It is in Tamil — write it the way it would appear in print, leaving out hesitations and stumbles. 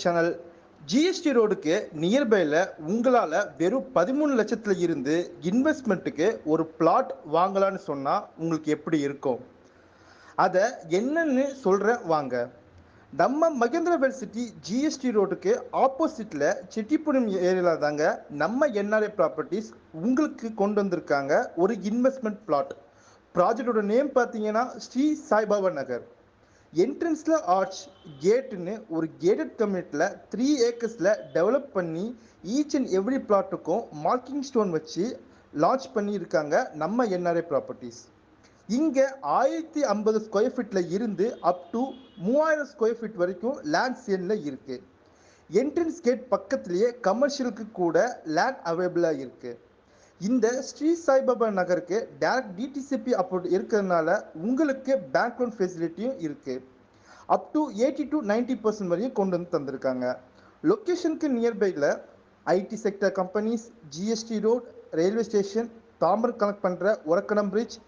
சேனல். ஜிஎஸ்டி ரோடுக்கு நியர்பைல உங்களால வெறும் 13 லட்சத்துல இருந்து இன்வெஸ்ட்மெண்ட்டுக்கு ஒரு பிளாட் வாங்கலாம்னு சொன்னா உங்களுக்கு எப்படி இருக்கும்? அத என்னன்னு சொல்றேன் வாங்க. நம்ம மகேந்திரவேல் சிட்டி ஜிஎஸ்டி ரோடுக்கு ஆப்போசிட்ல செட்டிப்புரம் ஏரியால தாங்க நம்ம என்ஆர்ஐ ப்ராப்பர்ட்டிஸ் உங்களுக்கு கொண்டு வந்திருக்காங்க ஒரு இன்வெஸ்ட்மெண்ட் பிளாட். ப்ராஜெக்டோட நேம் பார்த்தீங்கன்னா ஸ்ரீ சாய்பாபா நகர். என்ட்ரன்ஸ்ல ஆர்ச் கேட்னு ஒரு கேட்டட் கம்யூனிட்டில 3 ஏக்கர்ஸ்ல டெவலப் பண்ணி ஈச் அண்ட் எவ்ரி பிளாட்டுக்கும் மார்க்கிங் ஸ்டோன் வச்சு லான்ச் பண்ணி இருக்காங்க நம்ம என்ஆர்ஐ ப்ராப்பர்ட்டிஸ். இங்க 1050 ஸ்கொயர் ஃபீட்ல இருந்து அப் டு 3000 ஸ்கொயர் ஃபீட் வரைக்கும் லேண்ட் சேல்ல இருக்கு. என்ட்ரன்ஸ் கேட் பக்கத்திலேயே கமர்ஷியலுக்கு கூட லேண்ட் அவைலபிளா இருக்கு. இந்த ஸ்ரீ சாய்பாபா நகருக்கு டைரக்ட் டிடிசிபி அப்ரூவ் இருக்கிறதுனால உங்களுக்கு பேங்க் லோன் ஃபெசிலிட்டியும் இருக்கு. அப் டு 80 to 90% வரையும் கொண்டு வந்து தந்திருக்காங்க. லொகேஷனுக்கு நியர்பைல IT sector companies, GST road, railway station, Tambaram connect பண்ற ஒரக்கடம் பிரிட்ஜ்,